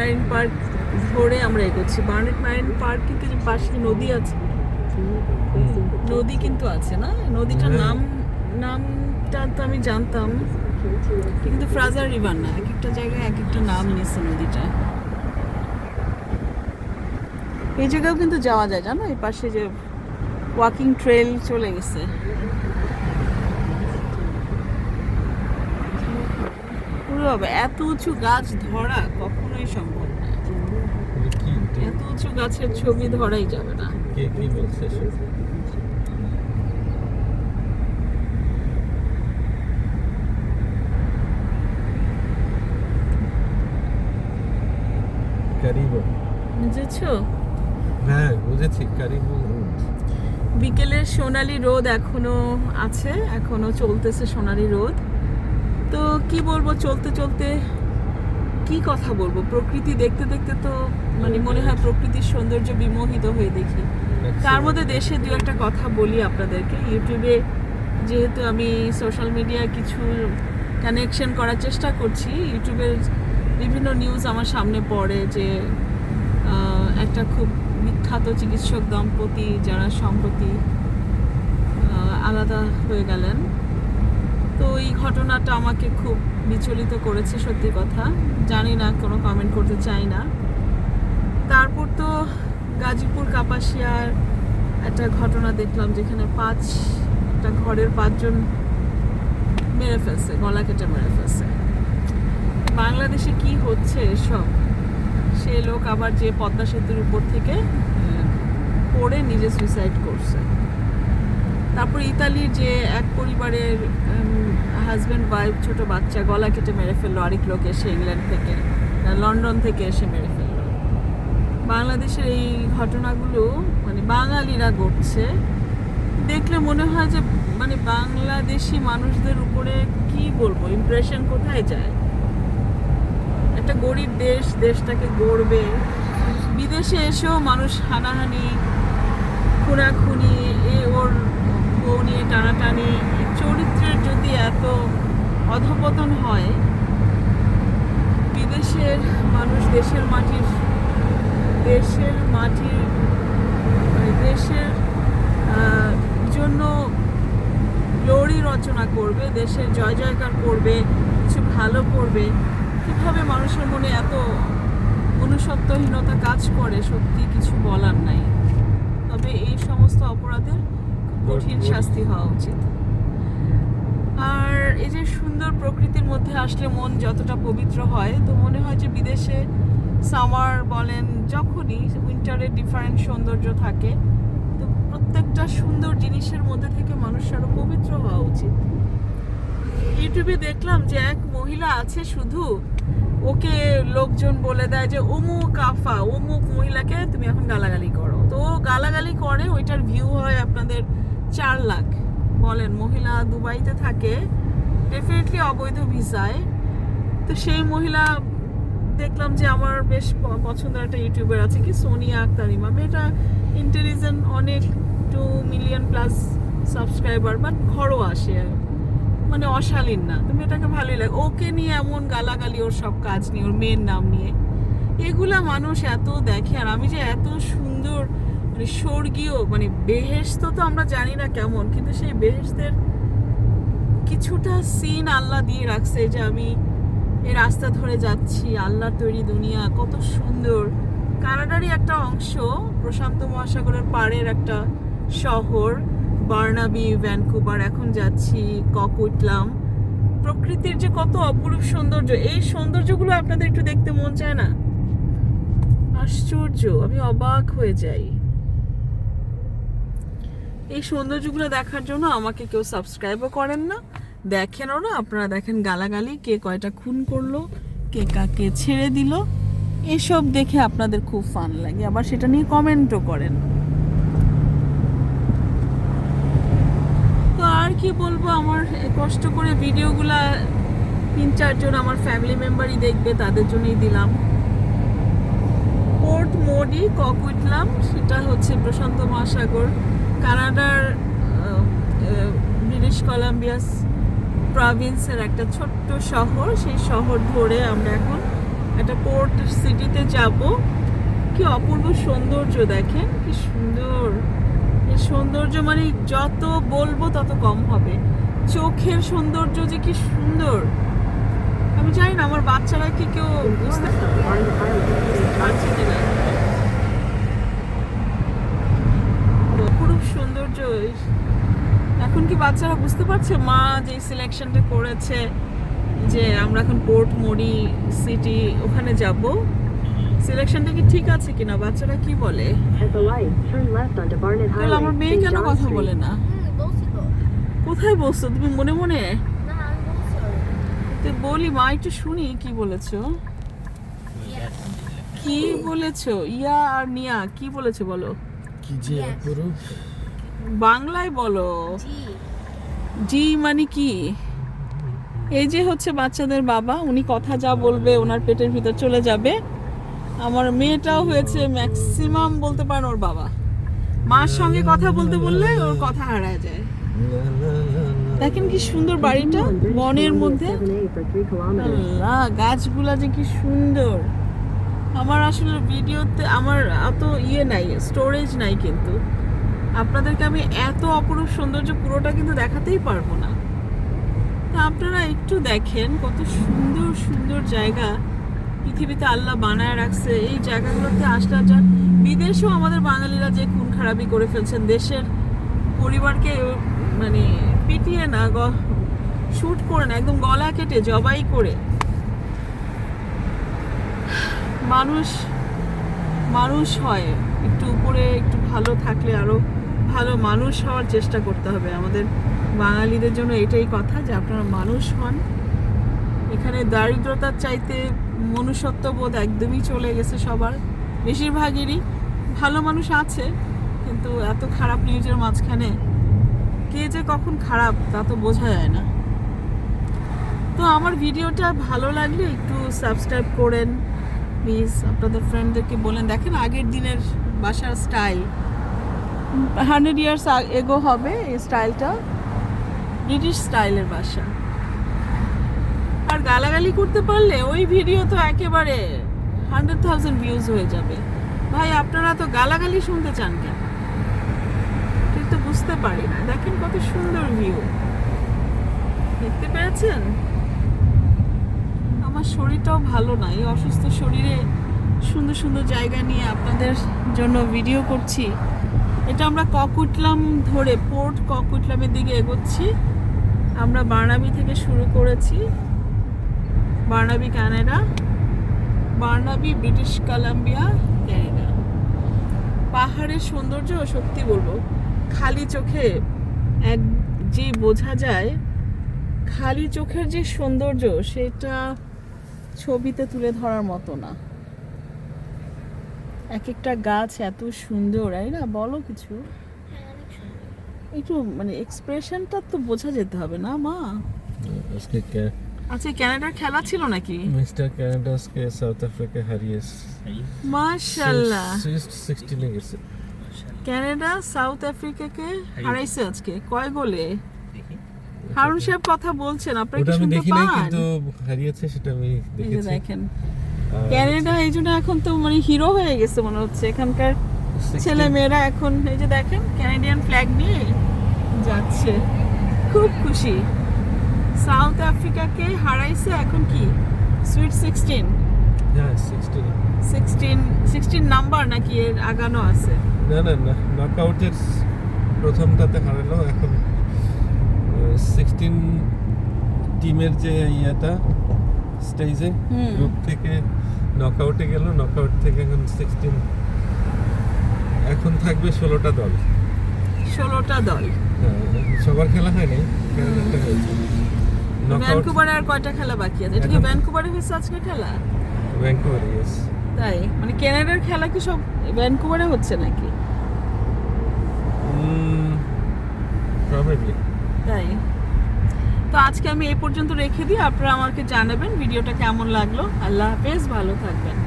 Marin park ধরে আমরা এগোচ্ছি। বার্নেট মারিন পার্ক কিন্তু যে পাশে নদী আছে, নদী কিন্তু আছে না, নদীটার নামটা তো আমি জানতাম, কিন্তু ফ্রাজার রিভার না, এক একটা জায়গায় এক একটা নাম নিচ্ছে নদীটা। এই জায়গাও কিন্তু যাওয়া যায় জানো, এই পাশে যে ওয়াকিং ট্রেল চলে গেছে। পুরো এত উঁচু গাছ ধরা কখনোই সম্ভব না, এত উঁচু গাছের ছবি ধরাই যাবে না। কে কি বলছে কারিবো, বুঝেছো? হ্যাঁ বুঝেছি, কারিবো। বিকেলের সোনালি রোদ এখনো আছে, এখনো চলতেছে সোনালি রোদ। তো কি বলবো, চলতে চলতে কি কথা বলবো, প্রকৃতি দেখতে দেখতে তো মানে মনে হয় প্রকৃতির সৌন্দর্য বিমোহিত হয়ে দেখি। তার মধ্যে দেশে দু একটা কথা বলি আপনাদেরকে। ইউটিউবে যেহেতু আমি সোশ্যাল মিডিয়ায় কিছু কানেকশন করার চেষ্টা করছি, ইউটিউবের বিভিন্ন নিউজ আমার সামনে পড়ে যে একটা খুব বিখ্যাত চিকিৎসক দম্পতি যারা সম্প্রতি আলাদা হয়ে গেলেন। তো এই ঘটনাটা আমাকে খুব বিচলিত করেছে, সত্যি কথা। জানি না, কোনো কমেন্ট করতে চাই না। তারপর তো গাজীপুর কাপাসিয়ার একটা ঘটনা দেখলাম, যেখানে একটা ঘরের 5 জন মেরে ফেলছে, গলা কেটে মেরে ফেলছে। বাংলাদেশে কি হচ্ছে এসব? সে লোক আবার যে পদ্মা সেতুর উপর থেকে পড়ে নিজে সুইসাইড করছে। তারপর ইতালির যে এক পরিবারের হাজব্যান্ড ওয়াইফ, ছোট বাচ্চা গলা কেটে মেরে ফেললো আরেক লোক এসে, ইংল্যান্ড থেকে, লন্ডন থেকে এসে মেরে ফেললো। বাংলাদেশের এই ঘটনাগুলো মানে বাঙালিরা ঘটছে দেখলে মনে হয় যে মানে বাংলাদেশি মানুষদের উপরে কি বলবো, ইমপ্রেশন কোথায় যায়? একটা গরিব দেশ, দেশটাকে গড়বে, বিদেশে এসেও মানুষ হানাহানি, খুনাখুনি, ওর বউ নিয়ে টানাটানি, চরিত্রের যদি এত অধপতন হয়, বিদেশের মানুষ দেশের মাটির মানে দেশের জন্য গ্লোরি রচনা করবে, দেশের জয় জয়কার করবে, কিছু ভালো করবে, কিভাবে মানুষের মনে এত মনুষ্যত্বহীনতা কাজ করে, সত্যি কিছু বলার নাই। তবে এই সমস্ত অপরাধের কঠিন শাস্তি হওয়া উচিত। আর এই যে সুন্দর প্রকৃতির মধ্যে আসলে মন যতটা পবিত্র হয়, তো মনে হয় যে বিদেশে সামার বলেন, যখনই উইন্টারের ডিফারেন্ট সৌন্দর্য থাকে, তো প্রত্যেকটা সুন্দর জিনিসের মধ্যে থেকে মানুষের আরো পবিত্র হওয়া উচিত। ইউটিউবে দেখলাম যে এক মহিলা আছে, শুধু ওকে লোকজন বলে দেয় যে অমুক আফা, অমুক মহিলাকে তুমি এখন গালাগালি করো। তো ও গালাগালি করে, ওইটার ভিউ হয় আপনাদের 4 লাখ। বলেন, মহিলা দুবাইতে থাকে, ডেফিনেটলি অবৈধ ভিসায়। তো সেই মহিলা দেখলাম যে আমার বেশ পছন্দের একটা ইউটিউবার আছে, কি সোনিয়া আক্তারিমা, মেয়েটা ইন্টেলিজেন্ট, অনেক 2 মিলিয়ন প্লাস সাবস্ক্রাইবার, বাট ঘরোয়া আসে, মানে অশালীন না। তুমি এটাকে ভালোই লাগে। ওকে নিয়ে এমন গালাগালি, ওর সব কাজ নিয়ে, ওর মেয়ের নাম নিয়ে, এগুলা মানুষ এত দেখে। আর আমি যে এত সুন্দর মানে স্বর্গীয়, মানে বেহেশত তো আমরা জানি না কেমন, কিন্তু সেই বেহেশতের কিছুটা সিন আল্লাহ দিয়ে রাখছে, যে আমি এই রাস্তা ধরে যাচ্ছি, আল্লাহর তৈরি দুনিয়া কত সুন্দর। কানাডারই একটা অংশ, প্রশান্ত মহাসাগরের পাড়ের একটা শহর, বার্নাবি, ভ্যানকুভার, এখন যাচ্ছি ককুইটলাম। প্রকৃতির যে কত অপরূপ সৌন্দর্য, এই সৌন্দর্যগুলো আপনাদের একটু দেখতে মন চায় না? আশ্চর্য, আমি অবাক হয়ে যাই। এই সৌন্দর্যগুলো দেখার জন্য আমাকে কেউ সাবস্ক্রাইবও করেন না, দেখেনও না। আপনারা দেখেন গালাগালি, কে কয়টা খুন করলো, কে কাকে ছেড়ে দিল, এসব দেখে আপনাদের খুব ফান লাগে, আবার সেটা নিয়ে কমেন্টও করেন। তো আর কি বলবো, আমার কষ্ট করে ভিডিওগুলা 3-4 জন আমার ফ্যামিলি মেম্বারই দেখবে, তাদের জন্যই দিলাম। পোর্ট মোডি, ককুইটলাম, সেটা হচ্ছে প্রশান্ত মহাসাগর, কানাডার ব্রিটিশ কলাম্বিয়া প্রভিন্সের একটা ছোট্ট শহর। সেই শহর ধরে আমরা এখন একটা পোর্ট সিটিতে যাব। কি অপূর্ব সৌন্দর্য দেখেন, কি সুন্দর। এই সৌন্দর্য মানে যত বলবো তত কম হবে। চোখের সৌন্দর্য যে কি সুন্দর, আমি জানি না আমার বাচ্চারা কি কেউ বুঝতে পারছে কিনা। অপরূপ সৌন্দর্য। এখন কি বাচ্চারা বুঝতে পারছে মা যে সিলেকশনটা করেছে যে আমরা এখন পোর্ট মরি সিটি ওখানে যাব? সিলেকশনটা কি ঠিক আছে কিনা? বাচ্চারা কি বলে? তাহলে আমার মেয়ে কেন কথা বলে না? কোথায় বলছো তুমি মনে মনে? তো বলি মা, একটু শুনি কি বলেছো। কি বলেছো? ইয়া আর নিয়া কি বলেছো বলো? কি যে অপরূপ। বাংলায় বলো। জি মানে কি? এই যে হচ্ছে বাচ্চাদের বাবা, উনি কথা যা বলবে ওনার পেটের ভিতর চলে যাবে। আমার মেয়েটাও হয়েছে ম্যাক্সিমাম বলতে পারেন ওর বাবা। মার সঙ্গে কথা বলতে বললে ওর কথা হারায় যায়। দেখেন কি সুন্দর বাড়িটা বনের মধ্যে। আল্লাহ, গাছগুলা যে কি সুন্দর। আমার আসলে ভিডিওতে আমার এত নাই, স্টোরেজ নাই, কিন্তু আপনাদেরকে আমি এত অপরূপ সৌন্দর্য পুরোটা কিন্তু দেখাতেই পারবো না। তা আপনারা একটু দেখেন কত সুন্দর সুন্দর জায়গা পৃথিবীতে আল্লাহ বানায় রাখছে। এই জায়গাগুলোতে আসলে যা বিদেশেও আমাদের বাঙালিরা যে খুন খারাপি করে ফেলছেন, দেশের পরিবারকে মানে পিটিয়ে না, শুট করে না, একদম গলা কেটে জবাই করে। মানুষ মানুষ হয় একটু উপরে, একটু ভালো থাকলে আরো ভালো মানুষ হওয়ার চেষ্টা করতে হবে। আমাদের বাঙালিদের জন্য এটাই কথা যে আপনারা মানুষ হন। এখানে দারিদ্রতার চাইতে মনুষ্যত্ববোধ একদমই চলে গেছে সবার, বেশিরভাগেরই। ভালো মানুষ আছে, কিন্তু এত খারাপ নিউজের মাঝখানে কে যে কখন খারাপ তা তো বোঝা যায় না। তো আমার ভিডিওটা ভালো লাগলে একটু সাবস্ক্রাইব করেন প্লিজ। আপনাদের ফ্রেন্ডদেরকে বলেন। দেখেন আগের দিনের বাসার স্টাইল, 100 ইয়ার্স এগো হবে এই স্টাইলটা, ব্রিটিশ স্টাইলের বাসা। আর গালাগালি করতে পারলে ওই ভিডিও তো একেবারে 100,000 ভিউজ হয়ে যাবে। ভাই আপনারা তো গালাগালি শুনতে চান কেন? ঠিক তো বুঝতে পারি না। দেখেন কত সুন্দর ভিউ, দেখতে পেরেছেন? আমার শরীরটাও ভালো না, এই অসুস্থ শরীরে সুন্দর সুন্দর জায়গা নিয়ে আপনাদের জন্য ভিডিও করছি। এটা আমরা ককুটলাম ধরে পোর্ট ককুটলামের দিকে এগোচ্ছি। আমরা বার্নাবি থেকে শুরু করেছি, Bernabéu Canada, Bernabéu British Columbia Canada. পাহাড়ের সৌন্দর্য সত্যি বলবো খালি চোখে এক যে বোঝা যায়, খালি চোখের যে সৌন্দর্য সেটা ছবিতে তুলে ধরার মতো না। এক একটা গাছ এত সুন্দর, তাই না? বলো কিছু একটু, মানে এক্সপ্রেশনটা তো বোঝা যেতে হবে না মা? আজকে আচ্ছা, ক্যানাডার খেলা ছিল নাকি? মিস্টার ক্যানাডা আজকে সাউথ আফ্রিকা হারিয়েছে। মাশাআল্লাহ, 16 এ গেছে। ক্যানাডা সাউথ আফ্রিকাকে হারাইছে আজকে। কয় গোলে? হারুন সাহেব কথা বলছেন, আপনারা কি আমি শুনতে দেখি নাই, পান? কিন্তু হারিয়েছে সেটা আমি এই যে দেখেছি। দেখেন ক্যানাডা এই জন্য এখন তো মানে হিরো হয়ে গেছে মনে হচ্ছে। এখানকার ছেলে মেয়েরা এখন এই যে দেখেন ক্যানাডিয়ান ফ্ল্যাগ নিয়ে যাচ্ছে, খুব খুশি। সাউথ আফ্রিকাকে হারাইছে। এখন কি সুইট 16? হ্যাঁ 16 নাম্বার নাকি এর আগানো আছে? না নকআউটের প্রথমটাতে হারালো। এখন 16 টিমের যে ইয়েটা স্টেজে গ্রুপ থেকে নকআউটে গেল, নকআউট থেকে এখন 16, এখন থাকবে 16টা দল। 16টা দল। হ্যাঁ, সবার খেলা হয় নাই, ক্যানাডারটা হয়েছে। নকআউট ভ্যানকুভারে আর কয়টা খেলা বাকি আছে? এটা কি এখন- ভ্যানকুভারে হয়েছে আজকে খেলা? Vancouver, yes. তাই মানে ক্যানাডার খেলা কি সব ভ্যানকুভারে হচ্ছে নাকি? প্রবাবলি। তাই তো আজকে আমি এই পর্যন্ত রেখে দিই। আপনারা আমাকে জানাবেন ভিডিওটা কেমন লাগলো। আল্লাহ হাফেজ, ভালো থাকবেন।